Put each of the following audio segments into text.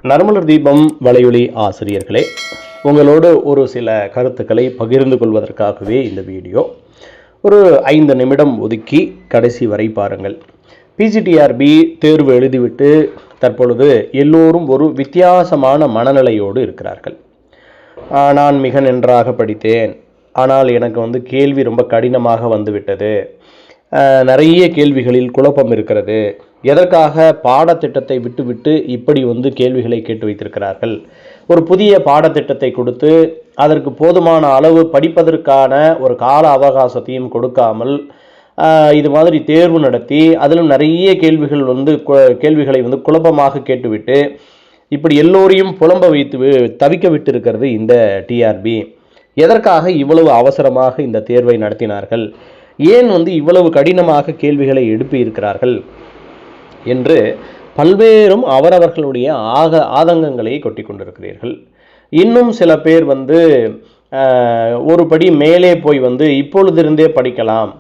நறுமலர் தீபம் வலையொலி ஆசிரியர்களே, உங்களோடு ஒரு சில கருத்துக்களை பகிர்ந்து கொள்வதற்காகவே இந்த வீடியோ. ஒரு 5 நிமிடம் ஒதுக்கி கடைசி வரை பாருங்கள். பிஜிடிஆர்பி தேர்வு எழுதிவிட்டு தற்பொழுது எல்லோரும் ஒரு வித்தியாசமான மனநிலையோடு இருக்கிறார்கள். நான் மிக நன்றாக படித்தேன், ஆனால் எனக்கு கேள்வி ரொம்ப கடினமாக வந்துவிட்டது, நிறைய கேள்விகளில் குழப்பம் இருக்கிறது, எதற்காக பாடத்திட்டத்தை விட்டுவிட்டு இப்படி கேள்விகளை கேட்டு வைத்திருக்கிறார்கள், ஒரு புதிய பாடத்திட்டத்தை கொடுத்து அதற்கு போதுமான அளவு படிப்பதற்கான ஒரு கால அவகாசத்தையும் கொடுக்காமல் இது மாதிரி தேர்வு நடத்தி அதிலும் நிறைய கேள்விகளை குழப்பமாக கேட்டுவிட்டு இப்படி எல்லோரையும் புலம்ப வைத்து தவிக்க விட்டு இருக்கிறது இந்த டிஆர்பி. எதற்காக இவ்வளவு அவசரமாக இந்த தேர்வை நடத்தினார்கள், ஏன் இவ்வளவு கடினமாக கேள்விகளை எழுப்பி இருக்கிறார்கள் என்று பல்வேறும் அவரவர்களுடைய ஆதங்கங்களை கொட்டி கொண்டிருக்கிறீர்கள். இன்னும் சில பேர் ஒரு படி மேலே போய் இப்பொழுதிருந்தே படிக்கலாம்,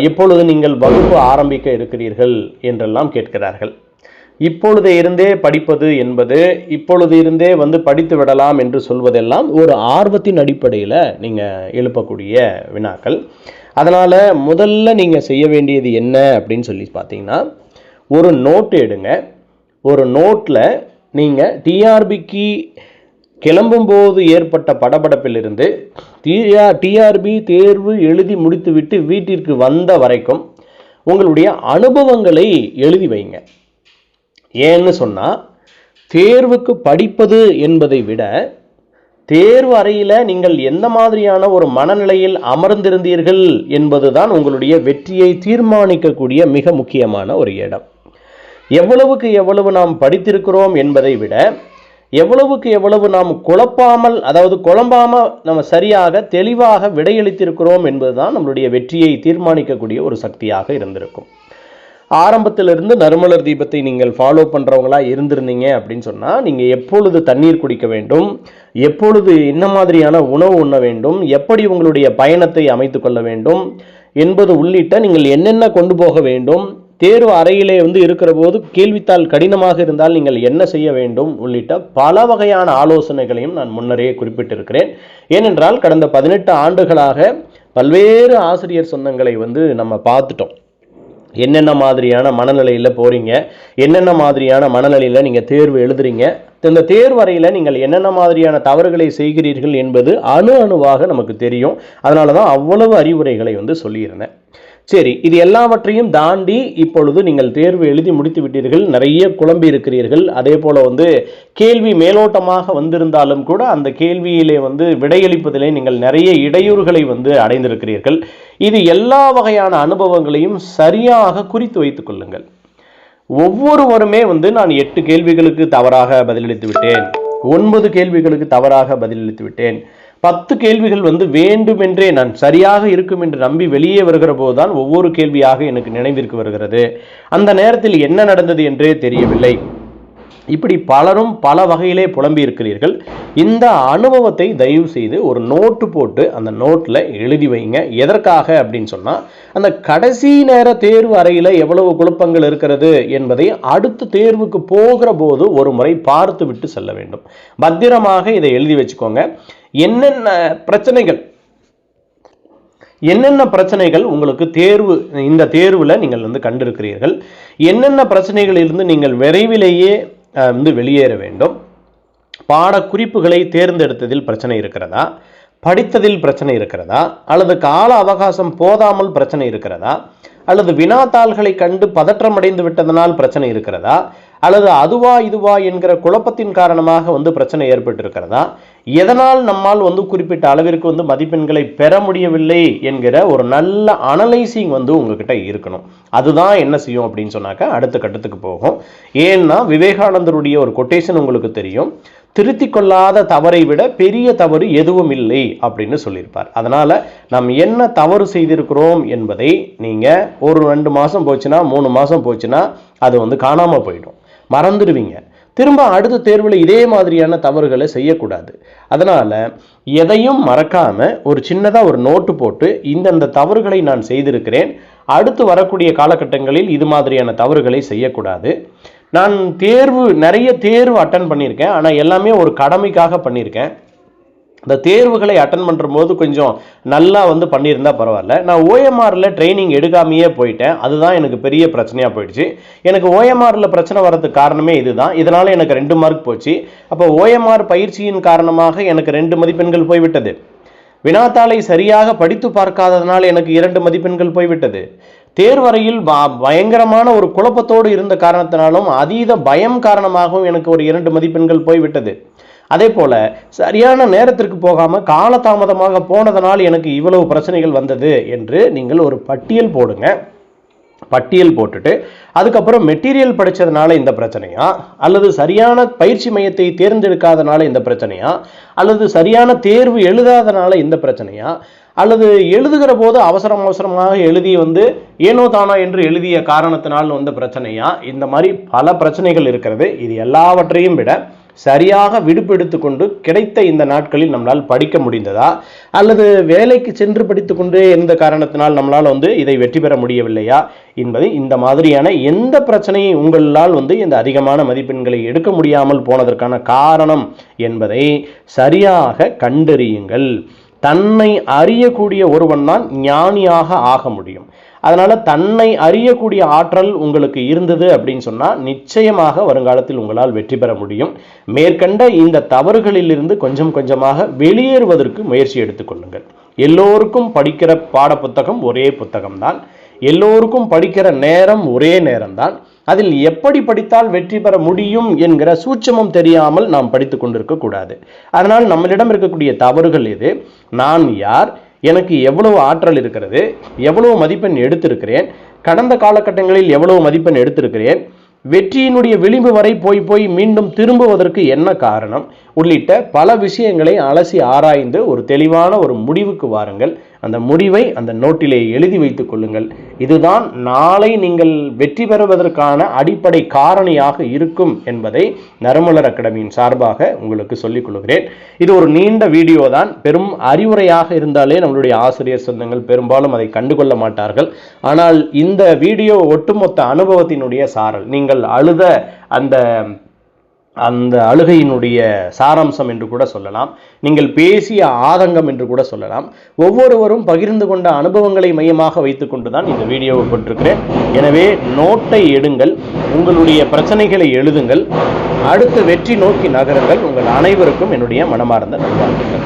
இப்பொழுது நீங்கள் வகுப்பு ஆரம்பிக்க இருக்கிறீர்கள் என்றெல்லாம் கேட்கிறார்கள். இப்பொழுது இருந்தே படிப்பது என்பது இப்பொழுது இருந்தே படித்து விடலாம் என்று சொல்வதெல்லாம் ஒரு ஆர்வத்தின் அடிப்படையில் நீங்கள் எழுப்பக்கூடிய வினாக்கள். அதனால் முதல்ல நீங்கள் செய்ய வேண்டியது என்ன அப்படின்னு சொல்லி பார்த்தீங்கன்னா, ஒரு நோட்டு எடுங்க. ஒரு நோட்டில் நீங்கள் டிஆர்பிக்கு கிளம்பும்போது ஏற்பட்ட படபடப்பிலிருந்து டிஆர்பி தேர்வு எழுதி முடித்துவிட்டு வீட்டிற்கு வந்த வரைக்கும் உங்களுடைய அனுபவங்களை எழுதி வைங்க. ஏன்னு சொன்னால், தேர்வுக்கு படிப்பது என்பதை விட தேர்வு அறையில் நீங்கள் எந்த மாதிரியான ஒரு மனநிலையில் அமர்ந்திருந்தீர்கள் என்பதுதான் உங்களுடைய வெற்றியை தீர்மானிக்கக்கூடிய மிக முக்கியமான ஒரு இடம். எவ்வளவுக்கு எவ்வளவு நாம் படித்திருக்கிறோம் என்பதை விட எவ்வளவுக்கு எவ்வளவு நாம் குழம்பாமல் நம்ம சரியாக தெளிவாக விடையளித்திருக்கிறோம் என்பதுதான் நம்மளுடைய வெற்றியை தீர்மானிக்கக்கூடிய ஒரு சக்தியாக இருந்திருக்கும். ஆரம்பத்திலிருந்து நறுமலர் தீபத்தை நீங்கள் ஃபாலோ பண்ணுறவங்களா இருந்திருந்தீங்க அப்படின்னு சொன்னால், நீங்கள் எப்பொழுது தண்ணீர் குடிக்க வேண்டும், எப்பொழுது என்ன மாதிரியான உணவு உண்ண வேண்டும், எப்படி உங்களுடைய பயணத்தை அமைத்து கொள்ள வேண்டும் என்பது உள்ளிட்ட நீங்கள் என்னென்ன கொண்டு போக வேண்டும், தேர்வு அறையிலே இருக்கிற போது கேள்வித்தாள் கடினமாக இருந்தால் நீங்கள் என்ன செய்ய வேண்டும் உள்ளிட்ட பல வகையான ஆலோசனைகளையும் நான் முன்னரே குறிப்பிட்டிருக்கிறேன். ஏனென்றால் கடந்த 18 ஆண்டுகளாக பல்வேறு ஆசிரியர் சொந்தங்களை நம்ம பார்த்துட்டோம். என்னென்ன மாதிரியான மனநிலையில் போகிறீங்க, என்னென்ன மாதிரியான மனநிலையில் நீங்கள் தேர்வு எழுதுறீங்க, இந்த தேர்வு அறையில் நீங்கள் என்னென்ன மாதிரியான தவறுகளை செய்கிறீர்கள் என்பது அணுவாக நமக்கு தெரியும். அதனால தான் அவ்வளவு அறிவுரைகளை சொல்லியிருந்தேன். சரி, இது எல்லாவற்றையும் தாண்டி இப்பொழுது நீங்கள் தேர்வு எழுதி முடித்து விட்டீர்கள், நிறைய குழம்பி இருக்கிறீர்கள். அதே போல் கேள்வி மேலோட்டமாக வந்திருந்தாலும் கூட அந்த கேள்வியிலே விடையளிப்பதிலே நீங்கள் நிறைய இடையூறுகளை அடைந்திருக்கிறீர்கள். இது எல்லா வகையான அனுபவங்களையும் சரியாக குறித்து வைத்துக் கொள்ளுங்கள். ஒவ்வொருவருமே நான் 8 கேள்விகளுக்கு தவறாக பதிலளித்து விட்டேன், 9 கேள்விகளுக்கு தவறாக பதிலளித்து விட்டேன், 10 கேள்விகள் வேண்டுமென்றே நான் சரியாக இருக்கும் என்று நம்பி வெளியே வருகிற போதுதான் ஒவ்வொரு கேள்வியாக எனக்கு நினைவிற்கு வருகிறது, அந்த நேரத்தில் என்ன நடந்தது என்றே தெரியவில்லை. இப்படி பலரும் பல வகையிலே புலம்பி இருக்கிறீர்கள். இந்த அனுபவத்தை தயவு செய்து ஒரு நோட்டு போட்டு அந்த நோட்டில் எழுதி வைங்க. எதற்காக அப்படின்னு சொன்னால், அந்த கடைசி நேர தேர்வு அறையில் எவ்வளவு குழப்பங்கள் இருக்கிறது என்பதை அடுத்த தேர்வுக்கு போகிற போது ஒரு முறை பார்த்து விட்டு செல்ல வேண்டும். பத்திரமாக இதை எழுதி வச்சுக்கோங்க. என்னென்ன பிரச்சனைகள் உங்களுக்கு இந்த தேர்வில் நீங்கள் கண்டிருக்கிறீர்கள், என்னென்ன பிரச்சனைகளிலிருந்து நீங்கள் விரைவிலேயே வெளியேற வேண்டும், பாடக்குறிப்புகளை தேர்ந்தெடுத்ததில் பிரச்சனை இருக்கிறதா, படித்ததில் பிரச்சனை இருக்கிறதா, அல்லது கால அவகாசம் போதாமல் பிரச்சனை இருக்கிறதா, அல்லது வினாத்தாள்களை கண்டு பதற்றமடைந்து விட்டதனால் பிரச்சனை இருக்கிறதா, அல்லது அதுவா இதுவா என்கிற குழப்பத்தின் காரணமாக பிரச்சனை ஏற்பட்டிருக்கிறதா, எதனால் நம்மால் குறிப்பிட்ட அளவிற்கு மதிப்பெண்களை பெற முடியவில்லை என்கிற ஒரு நல்ல அனலைசிங் உங்ககிட்ட இருக்கணும். அதுதான் என்ன செய்யும் அப்படின்னு சொன்னாக்க அடுத்த கட்டத்துக்கு போகும். ஏன்னா விவேகானந்தருடைய ஒரு கொட்டேஷன் உங்களுக்கு தெரியும், திருத்தி கொள்ளாத தவறை விட பெரிய தவறு எதுவும் இல்லை அப்படின்னு சொல்லியிருப்பார். அதனால நாம் என்ன தவறு செய்திருக்கிறோம் என்பதை நீங்க ஒரு 2 மாசம் போச்சுன்னா 3 மாசம் போச்சுன்னா அது காணாம போயிடும், மறந்துடுவீங்க. திரும்ப அடுத்த தேர்வில் இதே மாதிரியான தவறுகளை செய்யக்கூடாது. அதனால் எதையும் மறக்காமல் ஒரு சின்னதாக ஒரு நோட்டு போட்டு இந்தந்த தவறுகளை நான் செய்திருக்கிறேன், அடுத்து வரக்கூடிய காலகட்டங்களில் இது மாதிரியான தவறுகளை செய்யக்கூடாது, நான் நிறைய தேர்வு அட்டன் பண்ணியிருக்கேன். ஆனால் எல்லாமே ஒரு கடமைக்காக பண்ணியிருக்கேன். இந்த தேர்வுகளை அட்டன் பண்ணுற போது கொஞ்சம் நல்லா பண்ணியிருந்தா பரவாயில்ல. நான் ஓஎம்ஆரில் ட்ரைனிங் எடுக்காமையே போயிட்டேன். அதுதான் எனக்கு பெரிய பிரச்சனையாக போயிடுச்சு. எனக்கு ஓஎம்ஆரில் பிரச்சனை வர்றதுக்கு காரணமே இதுதான். இதனால் எனக்கு 2 மார்க் போச்சு. அப்போ ஓஎம்ஆர் பயிற்சியின் காரணமாக எனக்கு 2 மதிப்பெண்கள் போய்விட்டது. வினாத்தாளை சரியாக படித்து பார்க்காததனால் எனக்கு 2 மதிப்பெண்கள் போய்விட்டது. தேர்வறையில் பயங்கரமான ஒரு குழப்பத்தோடு இருந்த காரணத்தினாலும் அதீத பயம் காரணமாகவும் எனக்கு ஒரு 2 மதிப்பெண்கள் போய்விட்டது. அதே போல சரியான நேரத்திற்கு போகாமல் காலதாமதமாக போனதனால் எனக்கு இவ்வளவு பிரச்சனைகள் வந்தது என்று நீங்கள் ஒரு பட்டியல் போடுங்க. பட்டியல் போட்டுட்டு அதுக்கப்புறம் மெட்டீரியல் படித்ததுனால இந்த பிரச்சனையா, அல்லது சரியான பயிற்சி மையத்தை தேர்ந்தெடுக்காதனால இந்த பிரச்சனையா, அல்லது சரியான தேர்வு எழுதாதனால இந்த பிரச்சனையா, அல்லது எழுதுகிற போது அவசரமாக எழுதி ஏனோ தானோ என்று எழுதிய காரணத்தினால் வந்த பிரச்சனையா, இந்த மாதிரி பல பிரச்சனைகள் இருக்கிறது. இது எல்லாவற்றையும் விட சரியாக விடுப்பெடுத்து கொண்டு கிடைத்த இந்த நாட்களில் நம்மளால் படிக்க முடிந்ததா, அல்லது வேலைக்கு சென்று படித்துக்கொண்டு எந்த காரணத்தினால் நம்மளால் இதை வெற்றி பெற முடியவில்லையா என்பது, இந்த மாதிரியான எந்த பிரச்சனையை உங்களால் இந்த அதிகமான மதிப்பெண்களை எடுக்க முடியாமல் போனதற்கான காரணம் என்பதை சரியாக கண்டறியுங்கள். தன்னை அறியக்கூடிய ஒருவன் தான் ஞானியாக ஆக முடியும். அதனால தன்னை அறியக்கூடிய ஆற்றல் உங்களுக்கு இருந்தது அப்படின்னு சொன்னால் நிச்சயமாக வருங்காலத்தில் உங்களால் வெற்றி பெற முடியும். மேற்கண்ட இந்த தவறுகளிலிருந்து கொஞ்சம் கொஞ்சமாக வெளியேறுவதற்கு முயற்சி எடுத்துக்கொள்ளுங்கள். எல்லோருக்கும் படிக்கிற பாட புத்தகம் ஒரே புத்தகம்தான். எல்லோருக்கும் படிக்கிற நேரம் ஒரே நேரம்தான். அதில் எப்படி படித்தால் வெற்றி பெற முடியும் என்கிற சூட்சமம் தெரியாமல் நாம் படித்து கொண்டிருக்க கூடாது. அதனால் நம்மளிடம் இருக்கக்கூடிய தவறுகள் எது, நான் யார், எனக்கு எவ்வளவு ஆற்றல் இருக்கிறது, எவ்வளவு மதிப்பெண் எடுத்திருக்கிறேன், கடந்த காலகட்டங்களில் எவ்வளவு மதிப்பெண் எடுத்திருக்கிறேன், வெற்றியினுடைய விளிம்பு வரை போய் மீண்டும் திரும்புவதற்கு என்ன காரணம் உள்ளிட்ட பல விஷயங்களை அலசி ஆராய்ந்து ஒரு தெளிவான ஒரு முடிவுக்கு வாருங்கள். அந்த முடிவை அந்த நோட்டிலே எழுதி வைத்துக் கொள்ளுங்கள். இதுதான் நாளை நீங்கள் வெற்றி பெறுவதற்கான அடிப்படை காரணியாக இருக்கும் என்பதை நறுமலர் அகாடமியின் சார்பாக உங்களுக்கு சொல்லிக் கொள்கிறேன். இது ஒரு நீண்ட வீடியோ தான். பெரும் அறிவுரையாக இருந்தாலே நம்மளுடைய ஆசிரியர் சொந்தங்கள் பெரும்பாலும் அதை கண்டுகொள்ள மாட்டார்கள். ஆனால் இந்த வீடியோ ஒட்டுமொத்த அனுபவத்தினுடைய சாரல், நீங்கள் அழுத அந்த அழுகையினுடைய சாராம்சம் என்று கூட சொல்லலாம், நீங்கள் பேசிய ஆதங்கம் என்று கூட சொல்லலாம். ஒவ்வொருவரும் பகிர்ந்து கொண்ட அனுபவங்களை மையமாக வைத்துக்கொண்டு தான் இந்த வீடியோவை போட்டிருக்கிறேன். எனவே நோட்டை எடுங்கள், உங்களுடைய பிரச்சனைகளை எழுதுங்கள், அடுத்த வெற்றி நோக்கி நகருங்கள். உங்கள் அனைவருக்கும் என்னுடைய மனமார்ந்த நல்வாழ்த்துக்கள்.